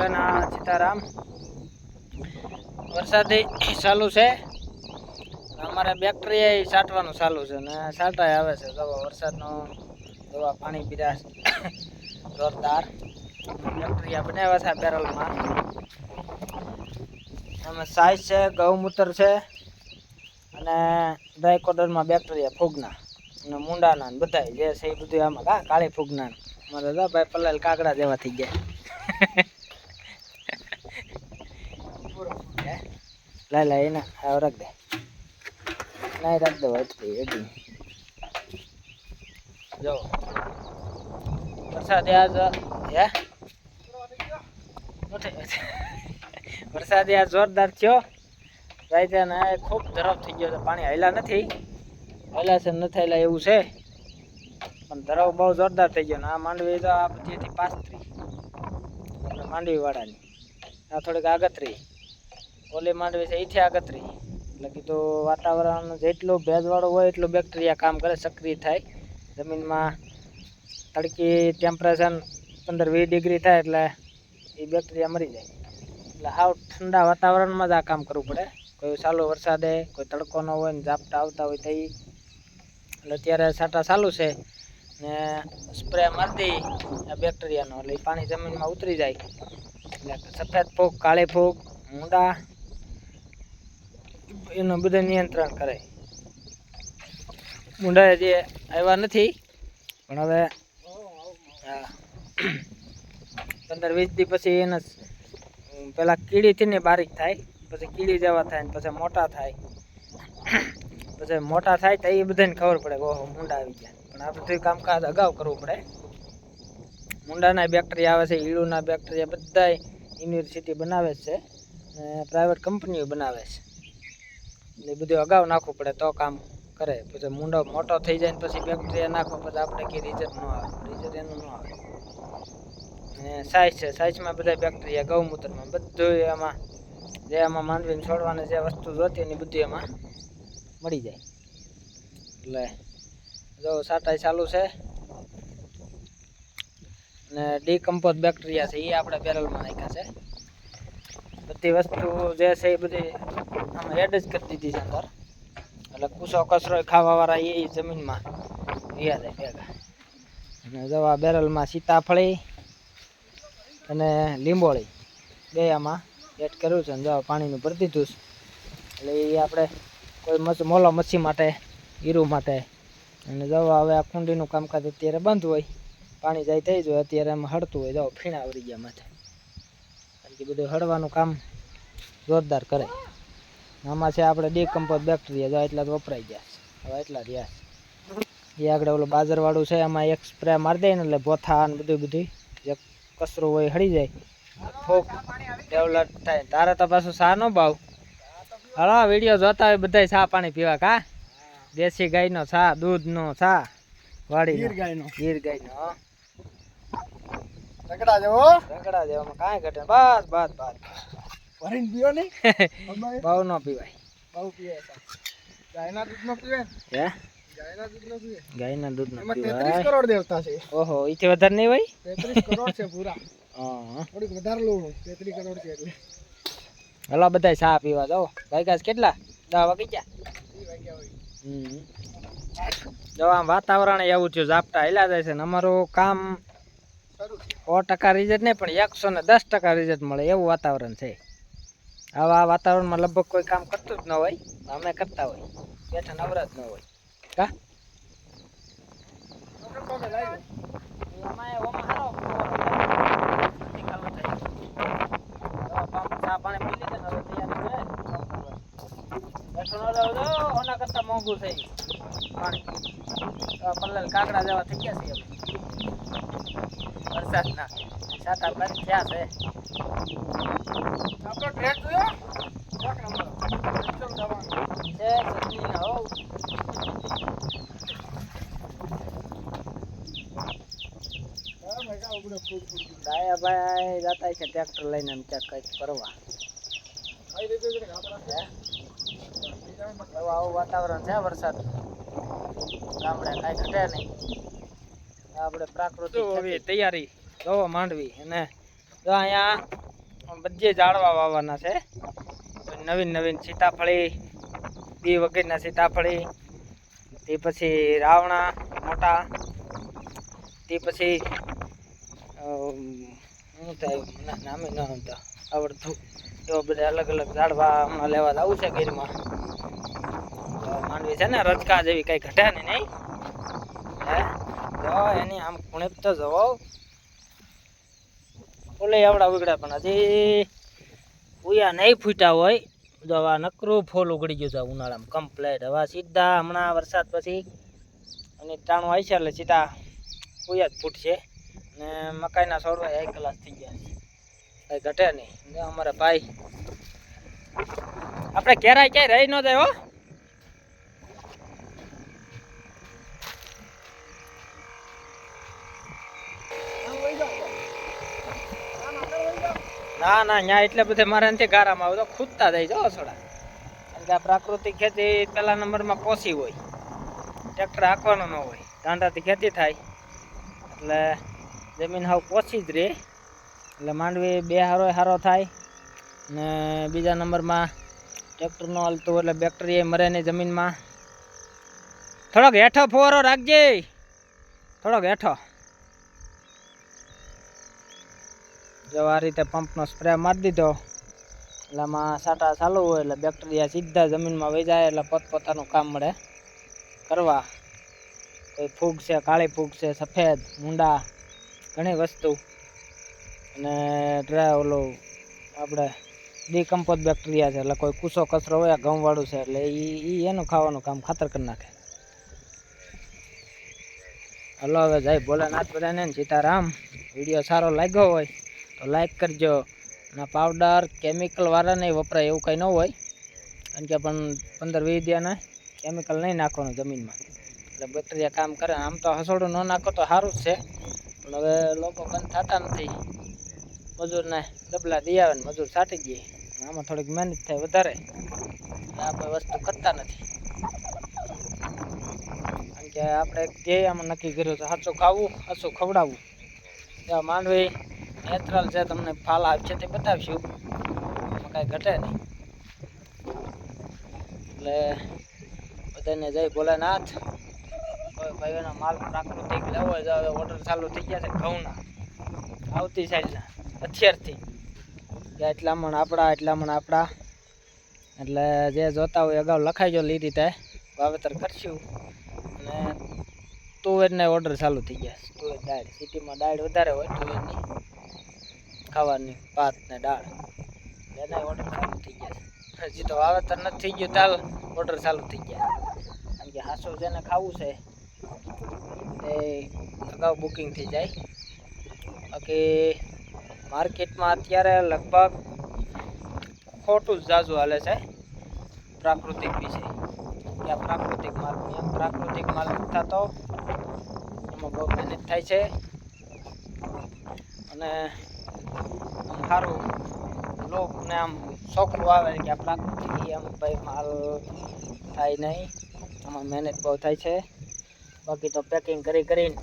બધાના સીતારામ। વરસાદી ચાલુ છે, અમારે બેક્ટેરિયા છાંટવાનું ચાલુ છે ને છાંટાઈ આવે છે। જો વરસાદનો દવા પાણી પીધા જોરદાર બેક્ટેરિયા બનાવ્યા છે બેરલમાં। એમાં સાઈઝ છે, ગૌમૂત્ર છે અને ડાયકોડરમાં બેક્ટેરિયા ફૂગના અને મૂંડાના બધા જે છે એ બધું આમાં કાળી ફૂગના મારે તો ભાઈ પલાલ કાગડા જેવા થઈ ગયા। લા લા એને રખ દે નહીં રાખ દો એડી જો વરસાદ આજ હે વરસાદ આજ જોરદાર થયો રાતે ને ખૂબ ધરાવ થઈ ગયો છે। પાણી હાલ્યા નથી, હાલ્યા છે નથી હાલ્યા એવું છે, પણ ધરાવ બહુ જોરદાર થઈ ગયો ને આ માંડવી તો આ બધી હતી પાસ્ત્રી માંડવી વાળાની, આ થોડીક આગતરી, ઓલી માંડવી છે એથી આગતરી। એટલે કીધું વાતાવરણ જેટલું ભેજવાળું હોય એટલું બેક્ટેરિયા કામ કરે, સક્રિય થાય જમીનમાં। તડકી ટેમ્પરેચર 15-20 ડિગ્રી થાય એટલે એ બેક્ટેરિયા મરી જાય। એટલે હાવ ઠંડા વાતાવરણમાં જ આ કામ કરવું પડે। કોઈ ચાલુ વરસાદે કોઈ તડકો ન હોય ને ઝાપટા આવતા હોય તો એટલે અત્યારે છાંટા ચાલુ છે ને સ્પ્રે મારી દઈ બેક્ટેરિયાનો એટલે પાણી જમીનમાં ઉતરી જાય એટલે સફેદ ફૂગ, કાળી ફૂગ, મૂંડા એનું બધું નિયંત્રણ કરે। મૂંડા જે આવ્યા નથી પણ હવે 15-20 દી પછી એને પેલા કીડીથી ને બારીક થાય, પછી કીડી જેવા થાય ને પછી મોટા થાય, પછી મોટા થાય તો એ બધાને ખબર પડે કે ઓહો મૂંડા આવી ગયા। પણ આ બધું કામકાજ અગાઉ કરવું પડે। મૂંડાના બેક્ટેરિયા આવે છે, ઈળુના બેક્ટેરિયા બધા યુનિવર્સિટી બનાવે છે ને પ્રાઇવેટ કંપનીઓ બનાવે છે, એટલે બધું અગાઉ નાખવું પડે તો કામ કરે। પછી મૂંડો મોટો થઈ જાય ને પછી બેક્ટેરિયા નાખો પછી આપણે કંઈ રિઝલ્ટ ન આવે, રિઝલ્ટ એનું ન આવે। અને સાઈઝ છે, સાઈઝમાં બધા બેક્ટેરિયા ગૌમૂત્રમાં બધું એમાં જે એમાં માંડવીને છોડવાની જે વસ્તુ જોતી એની બધું એમાં મળી જાય। એટલે જો છાંટાઈ ચાલુ છે ને ડીકમ્પોઝ બેક્ટેરિયા છે એ આપણે બેરલમાં નાખ્યા છે। બધી વસ્તુ જે છે એ બધી આમાં એડ જ કરી દીધી છે અંદર, એટલે કૂસો કચરો ખાવાવાળા એ જમીનમાં રહ્યા જાય ભેગા। અને જો આ બેરલમાં સીતાફળી અને લીંબોળી બે આમાં એડ કર્યું છે ને જો પાણીનું ભરી દીધું છે, એટલે એ આપણે કોઈ મોલો મચ્છી માટે, હીરું માટે અને જો હવે આ કુંડીનું કામકાજ અત્યારે બંધ હોય, પાણી જાય થઈ જાય અત્યારે એમાં હળતું હોય, જો ફીણા વળી ગયા માથે, કારણ કે બધું હળવાનું કામ જોરદાર કરે। આમાં છે આપણે ડીકમ્પોઝ બેક્ટેરિયા જો એટલા જ વપરાઈ ગયા છે, હવે એટલા રહ્યા છે। એ આગળ ઓલું બાજરવાળું છે એમાં એક સ્પ્રે મારી દે ને એટલે બોથા ને બધું જે કચરો હોય હળી જાય, ફૂગ ડેવલપ થાય। તારે તો પાછું ચા નો ભાવ, હળો વિડીયો જોતા હોય બધા ચા પાણી પીવા કા, દેશી ગાયનો ચા, દૂધનો ચા, વાડી ગીર ગાયનો રગડા જેવો કાંઈ ઘટે બસ બસ બસ ભરીને પીવો નહીં બહુ ન પીવાય, બહુ પીવાય ગાયના દૂધનો પીવાય હે ગાયના દૂધનો પીવાય। 33 કરોડ દેવતા છે, ઓહો એથી વધારે નહીં હોય, 33 કરોડ છે પૂરા। હા થોડીક વધારે લઉં 33 કરોડ છે એટલે હલો બધા ચા પીવા જાઓ। વાગ્યા કેટલા 10 વાગી ગયા। જો આમ વાતાવરણ એવું થયું ઝાપટા હેલા જાય છે ને અમારું કામ 100% રિઝલ્ટ નહીં પણ 110% રિઝલ્ટ મળે એવું વાતાવરણ છે। આવા વાતાવરણમાં લગભગ કોઈ કામ કરતું જ ન હોય, અમે કરતા હોય, બેઠા નવરા જ ન હોય કા પાણી પી લીધે ને ઓના કરતા મોંઘું થઈ પાણી, પલ્લલ કાગડા જેવા થઈ ગયા છે વરસાદના છાંટા બંધ થયા છે। આપણો ટ્રેક જોયો દાયા ભાઈ જતા છે ટ્રેક્ટર લઈને ક્યાંક કંઈક ફરવા, આવું વાતાવરણ છે વરસાદ, ગામડે કાંઈ ઘટે નહીં, આપણે પ્રાકૃતિક તૈયારી જોવો માંડવી। અને જો અહીંયા બધે ઝાડવા વાવવાના છે. નવીન નવીન સીતાફળી, બી વગેરેના સીતાફળી, તે પછી રાવણા મોટા, તે પછી શું થાય નામે ન આવડતું, એવા બધા અલગ અલગ ઝાડવા હમણાં લેવા જવું છે ગીરમાં. માંડવી છે ને રજકા જેવી કઈ ઘટે ને નહીં હે, જો એની આમ ખૂણે તો જવો ઓલે આવડા ઉગડ્યા પણ હજી ઉયા નહીં ફૂટ્યા હોય. જો હવે નકરું ફૂલ ઉગડી ગયું છે ઉનાળામાં કમ્પ્લેટ. હવે સીધા હમણાં વરસાદ પછી અને ટાણું આવી છે એટલે સીધા ઉયા જ ફૂટશે. ને મકાઈના છોડવા 1 કલાક થઈ ગયા છે, કઈ ઘટે નહીં. અમારા ભાઈ આપણે ઘેરાય ક્યાંય રહી ન જાય હો. ના ના ત્યાં એટલે બધે મારે નથી ગારામાં આવે તો ખૂદતા જાય જો થોડા. કારણ કે આ પ્રાકૃતિક ખેતી પહેલા નંબરમાં પોસી હોય, ટ્રેક્ટર હાંકવાનો ન હોય, દાંડાથી ખેતી થાય એટલે જમીન હાવ પોસી જ રહે. એટલે માંડવી બે હારો થાય ને બીજા નંબરમાં ટ્રેક્ટર ન હાલતું એટલે બેક્ટેરિયા મરે નહીં જમીનમાં. થોડોક હેઠો ફુવારો રાખજે, થોડોક હેઠો. જો આ રીતે પંપનો સ્પ્રે મારી દીધો એટલે આમાં સાટા ચાલુ હોય એટલે બેક્ટેરિયા સીધા જમીનમાં વહી જાય એટલે પોતપોતાનું કામ મળે કરવા. કોઈ ફૂગ છે, કાળી ફૂગ છે, સફેદ મૂંડા, ઘણી વસ્તુ. અને ઓલું આપણે ડીકમ્પોઝ બેક્ટેરિયા છે એટલે કોઈ કૂસો કચરો હોય ઘઉંવાળું છે એટલે એ એનું ખાવાનું કામ ખાતર કરી નાખે. હલો હવે જય ભોલેનાથ બધાને, સીતારામ. વિડીયો સારો લાગ્યો હોય તો લાઈક કરજો. અને પાવડર કેમિકલ વાળા નહીં વપરાય એવું કંઈ ન હોય, કારણ કે પણ 15-20 દિયાના કેમિકલ નહીં નાખવાનું જમીનમાં એટલે બેક્ટેરિયા કામ કરે. આમ તો હસોડું ન નાખો તો સારું જ છે, પણ હવે લોકો બંધ થતા નથી. મજૂરને ડબલા દઈ આવે ને મજૂર છાંટી દઈએ. આમાં થોડીક મહેનત થાય વધારે, આ કોઈ વસ્તુ કરતા નથી. કારણ કે આપણે એક ધ્યેય આમાં નક્કી કર્યું છે, સાચું ખાવું, સાચું ખવડાવવું. ત્યાં માંડવી નેચરલ છે, તમને ફાલ આવશે તે બતાવશું, એમાં કાંઈ ઘટે નહીં. એટલે બધાને જય ભોલેનાથ. કોઈ ભાઈઓનો માલ પ્રાકૃતિક લેવો હોય તો હવે ઓર્ડર ચાલુ થઈ ગયા છે ઘઉંના, આવતી સાઈડના અત્યારથી. એટલા મણ આપણા. એટલે જે જોતા હોય અગાઉ લખાઈજો, લી રીતે વાવેતર કરશું. અને તુવેરને ઓર્ડર ચાલુ થઈ ગયા. તુવેર દાળ, સિટીમાં દાળ વધારે હોય તુવેરની ખાવાની, ભાત ને દાળ, એના ઓર્ડર ચાલુ થઈ ગયા છે. હજી તો વાવેતર નથી થઈ ગયું તાલ ઓર્ડર ચાલુ થઈ ગયા. કારણ કે હાસો જેને ખાવું છે એ અગાઉ બુકિંગ થઈ જાય. બાકી માર્કેટમાં અત્યારે લગભગ ખોટું જ ઝાઝું હાલે છે પ્રાકૃતિક વિશે. ત્યાં પ્રાકૃતિક માલ થતો એમાં બહુ મહેનત થાય છે. અને સારું લોકોને આમ ચોખ્ખું આવે કે આ પ્રાકૃતિક એમ ભાઈ માલ થાય નહીં, આમાં મહેનત બહુ થાય છે. બાકી તો પેકિંગ કરીને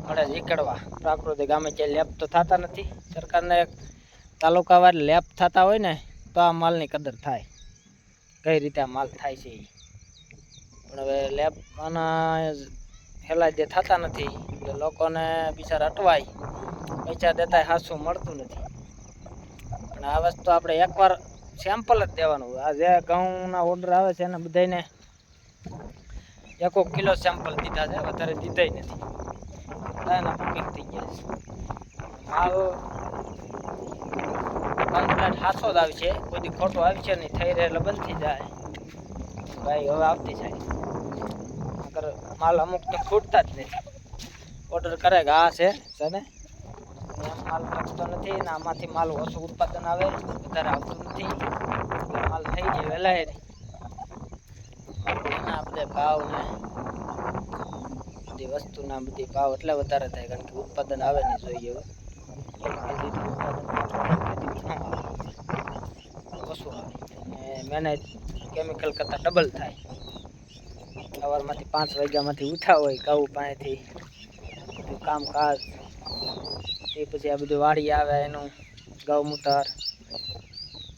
મળે નીકળવા. પ્રાકૃતિક આમે ક્યાંય લેબ તો થતા નથી. સરકારને તાલુકાવાર લેબ થતા હોય ને તો આ માલની કદર થાય, કઈ રીતે આ માલ થાય છે એ. પણ હવે લેબ આના હેલા જે થતા નથી એટલે લોકોને બિચારા અટવાય, પૈસા દેતા હાસું મળતું નથી. પણ આ વસ્તુ આપણે એકવાર સેમ્પલ જ દેવાનું હોય. આ જે ઘઉંના ઓર્ડર આવે છે એને બધાને 1 કિલો સેમ્પલ દીધા છે, વધારે દીધા નથી. એના બુકિંગ થઈ ગયા છે. માલ કમ્પ્લેટ હાસો જ આવી છે, કોઈ ખોટો આવી છે નહીં. થઈ રહે એટલે બંધ થઈ જાય ભાઈ, હવે આવતી જાય. અગર માલ અમુક તો ખૂટતા જ નથી. ઓર્ડર કરે કે આ છે ને એમ માલ ટકતો નથી ને આમાંથી માલ ઓછું ઉત્પાદન આવે, વધારે આવતું નથી. એટલે માલ થઈ જાય વહેલા એના બધે ભાવ ને બધી વસ્તુના બધી ભાવ એટલે વધારે થાય, કારણ કે ઉત્પાદન આવે નહીં જોઈએ એવું. ઓછું આવે અને મહેનત કેમિકલ કરતાં ડબલ થાય. સવારમાંથી 5 વાગ્યામાંથી ઉઠા હોય ઘઉં પાસેથી બધું કામકાજ, એ પછી આ બધું વાડી આવે એનું ગૌમૂત્ર,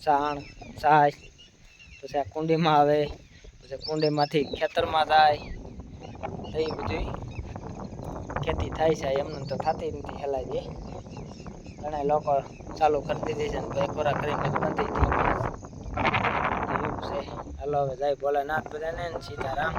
છાણ, છાશ, પછી આ કુંડીમાં આવે, પછી કુંડીમાંથી ખેતરમાં જાય. તો એ બધી ખેતી થાય છે. એમને તો થતી નથી હેલાઈ દે. ઘણા લોકો ચાલુ કરી દીધી છે ને ભાઈ ખોરાક કરીને બંધ થઈ ગઈ એવું છે. હાલો હવે જાય ભોલેનાથ બધાને સીતારામ.